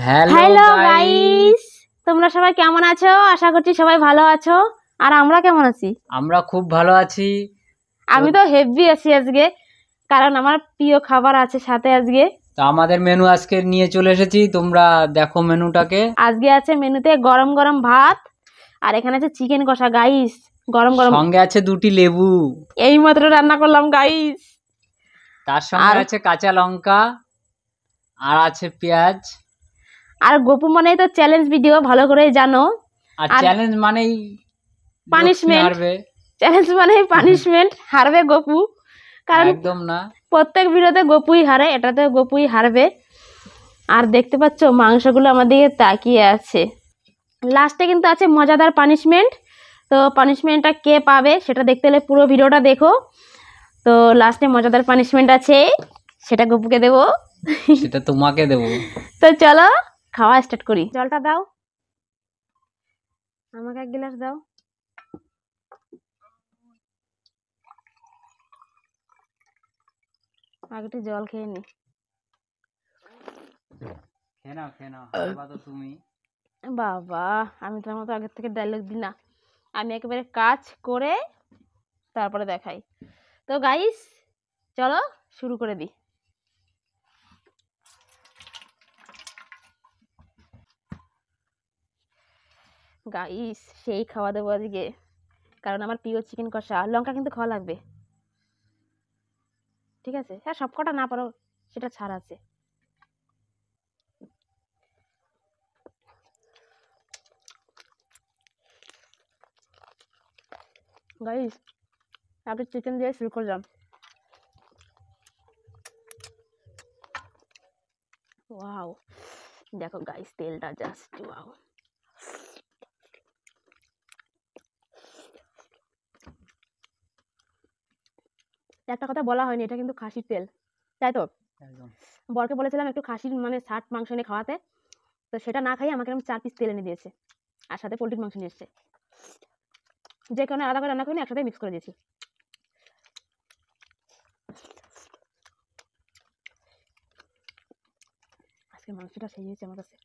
Hello guys, তোমরা সবাই কেমন আছো? আশা করছি সবাই ভালো আছো। আর আমরা কেমন আছি? আমরা খুব ভালো আছি। আমি তো হেভি আছি আজকে, কারণ আমার প্রিয় খাবার আছে সাথে আজকে। তো আমাদের মেনু আজকে নিয়ে চলে এসেছি, তোমরা দেখো মেনুটাকে। আজকে আছে মেনুতে গরম গরম ভাত, আর এখানে আছে চিকেন কষা গাইস, গরম গরম। সঙ্গে আছে 2টি লেবু, এইমাত্র রান্না করলাম গাইস। তার সঙ্গে আছে কাঁচা লঙ্কা, আর আছে পেঁয়াজ। আর গপু মানেই তো চ্যালেঞ্জ ভিডিও, ভালো করেই জানো। আর চ্যালেঞ্জ মানেই পানিশমেন্ট, চ্যালেঞ্জ মানেই পানিশমেন্ট। হারবে গপু, কারণ একদম না, প্রত্যেক ভিডিওতে গপুই হারে, এটাতে গপুই হারবে। আর দেখতে পাচ্ছ মাংসগুলো আমার দিকে তাকিয়ে আছে। লাস্টে কিন্তু আছে মজাদার পানিশমেন্ট। তো পানিশমেন্টটা কে পাবে সেটা দেখতে হলে পুরো ভিডিওটা দেখো। তো লাস্টে মজাদার পানিশমেন্ট আছে, সেটা গপুকে দেবো, সেটা তোমাকে দেবো। তো চলো খাওয়া স্টার্ট করি। জলটা দাও, আমাকে এক গ্লাস দাও। আগে একটু জল খেয়ে নি। খেয়ে নাও, তো তুমি। বাবা, আমি তোমার মতো আগের থেকে ডায়লগ দিই না, আমি একেবারে কাজ করে তারপরে দেখাই। তো গাইস চলো শুরু করে দিই। গাইস সেই খাওয়া দেবো আজকে, কারণ আমার প্রিয় চিকেন কষা। লঙ্কা কিন্তু খাওয়া লাগবে, ঠিক আছে? হ্যাঁ, সব কটা না পারো সেটা ছাড় আছে। গাইস আপনি চিকেন দিয়ে শুরু করলাম। ওয়াও, দেখো গাইস তেলটা জাস্ট ওয়াও। একটা কথা বলা হয়নি, এটা কিন্তু খাসির তেল, তাই তো? বরকে বলেছিলাম একটু খাসির মানে ছাট মাংস এনে খাওয়াতে, তো সেটা না খাই আমাকে এরকম 4 পিস তেল এনে দিয়েছে, আর সাথে পোলট্রির মাংস নিয়ে এসছে। যে কারণে আলাদা করে রান্না করিনি, একসাথে মিক্স করে দিয়েছি। আজকে মাংসটা সেই হয়েছে আমার কাছে।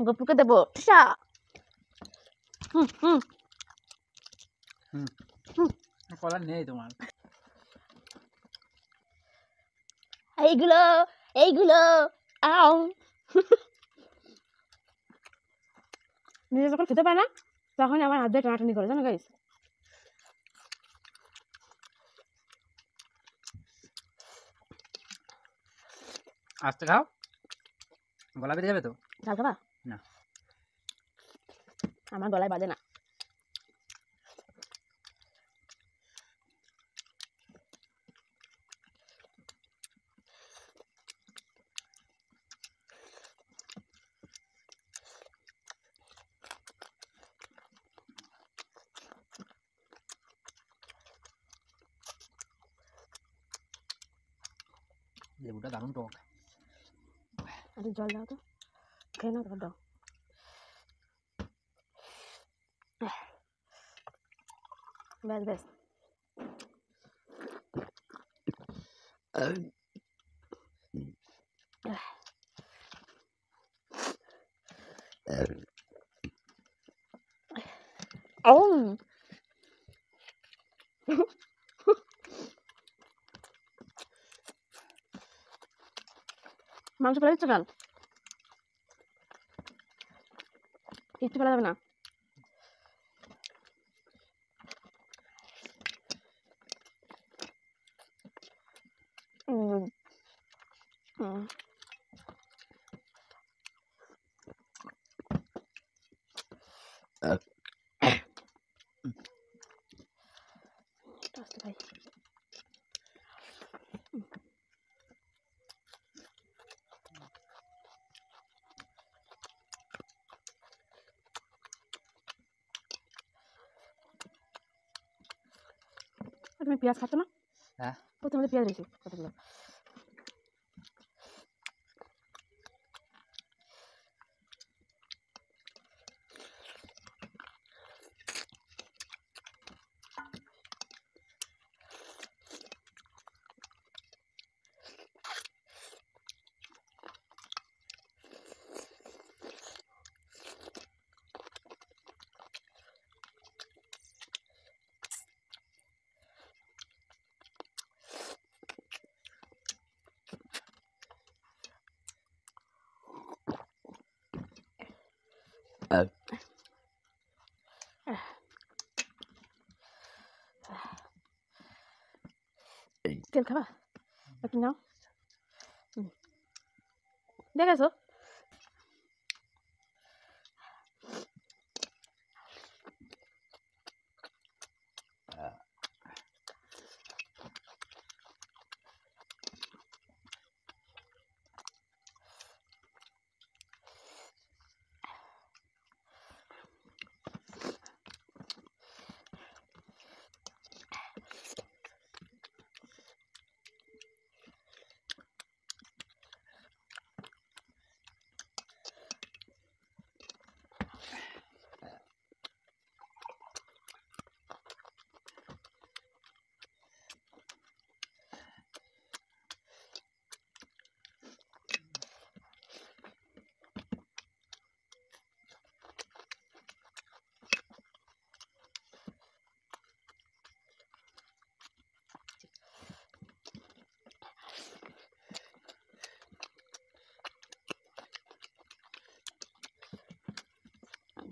গপুকে দেবো। কলার নেই তোমার। এইগুলো এইগুলো আও নিজে যখন খেতে পায় না তখন আমার হাত দিয়ে টানাটানি করে, জানো গাইস। আস্তে খাও, গলা বেঁধে যাবে তো। ঝাল খাবা? না। আমার গলায় বাজে না। লেবুটা দারুণ টক। আরে জল দাও তো, খেয়ে নাও, তারপর দাও। ব্যাস ব্যাস। মাংস ফেলে দিচ্ছ কেন? কিচ্ছু ফেলা যাবে না। ভাই তুমি পেঁয়াজ খাচ্ছ না? হ্যাঁ, প্রথমে পেঁয়াজ দিয়েছি কতগুলো। তেল খাবা? একটু নাও। দেখেছো?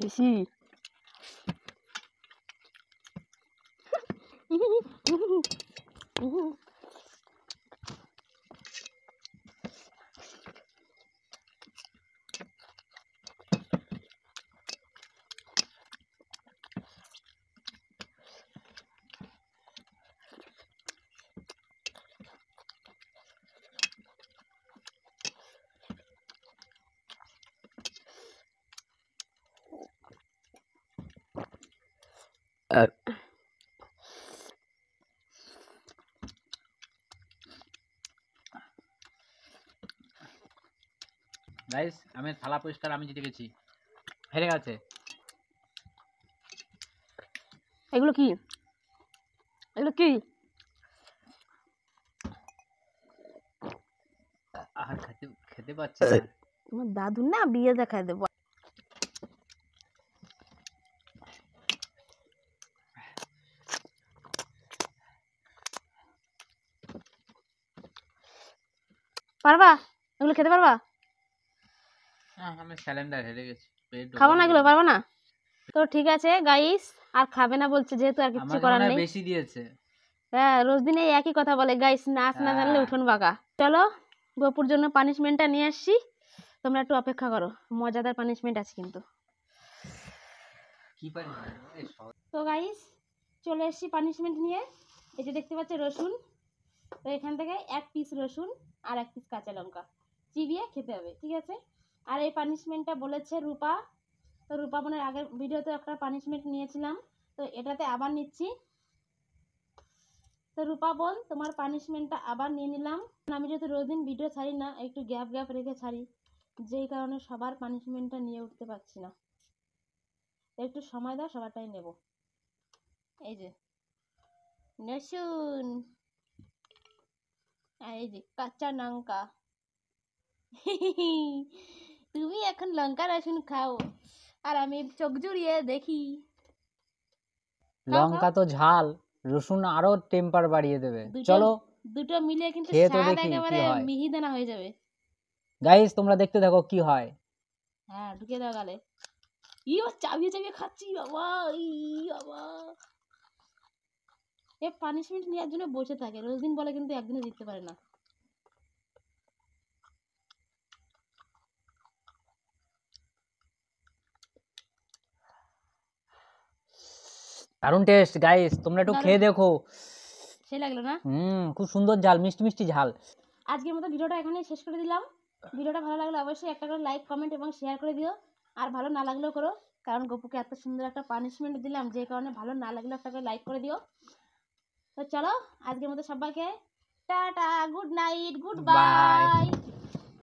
বেশি গাইস, আমি থালা পরিষ্কার, আমি জিতে গেছি। হেরে গেছে। এগুলো কি? এগুলো কি? আর খেতে পাচ্ছি না। তোমার দাদুর না বিয়ে দেখায় দেবো। পারবা? এগুলো খেতে পারবা? আমি সিলিন্ডার হেরে গেছি, খাবো না এগুলো, পারবা না? তো ঠিক আছে গাইস, আর খাবে না বলছে যেহেতু আর কিছু করার নেই। বেশি দিয়েছে। হ্যাঁ, রোজ দিন এই একই কথা বলে গাইস, নাচ না জানলে উঠোন বাঁকা। চলো গপুর জন্য পানিশমেন্টটা নিয়ে আসছি, তোমরা একটু অপেক্ষা করো, মজাদার পানিশমেন্ট আছে কিন্তু। তো গাইস চলে এসেছি পানিশমেন্ট নিয়ে। এই যে দেখতে পাচ্ছ রসুন, তো এখান থেকে 1 পিস রসুন আর 1 পিস কাঁচা লঙ্কা চিবিয়ে খেতে হবে, ঠিক আছে? আর এই পানিশমেন্টটা বলেছে রূপা। তো রূপা বোনের আগের ভিডিওতে একটা পানিশমেন্ট নিয়েছিলাম, তো এটাতে আবার নিচ্ছি। তো রূপা বোন, তোমার পানিশমেন্টটা আবার নিয়ে নিলাম। আমি যেহেতু রোজ দিন ভিডিও ছাড়ি না, একটু গ্যাপ গ্যাপ রেখে ছাড়ি, যেই কারণে সবার পানিশমেন্টটা নিয়ে উঠতে পারছি না। একটু সময় দাও, সবারটাই নেব। এই যে রসুন, আর এই যে কাঁচা লঙ্কা। তুমি এখন লঙ্কা রসুন খাও, আর আমি চোখ জুড়িয়ে দেখি। লঙ্কা তো ঝাল, রসুন আরো টেম্পার বাড়িয়ে দেবে। চলো দুটো মিলিয়ে কিন্তু খেয়ে তো স্বাদ দেখি একেবারে কি হয়। মিহিদানা হয়ে যাবে। গাইস তোমরা দেখতে থাকো কি হয়। হ্যাঁ, ঢুকে দাও গালে। ই বাবা, চাবিয়ে চাবিয়ে খাচ্ছি বাবা, ই বাবা। এ পানিশমেন্ট নেওয়ার জন্য বসে থাকে, রোজ দিন বলে কিন্তু একদিনে জিততে পারে না। দারুণ টেস্ট গাইস, তোমরা একটু খেয়ে দেখো। সেই লাগলো না? খুব সুন্দর ঝাল, মিষ্টি মিষ্টি ঝাল। আজকের মতো ভিডিওটা এখানেই শেষ করে দিলাম। ভিডিওটা ভালো লাগলে অবশ্যই একটা করে লাইক, কমেন্ট এবং শেয়ার করে দিও। আর ভালো না লাগলেও করো, কারণ গপুকে এত সুন্দর একটা পানিশমেন্ট দিলাম, যে কারণে ভালো না লাগলেও একটা করে লাইক করে দিও। তো চলো আজকের মতো সবাইকে tata, good night, good bye.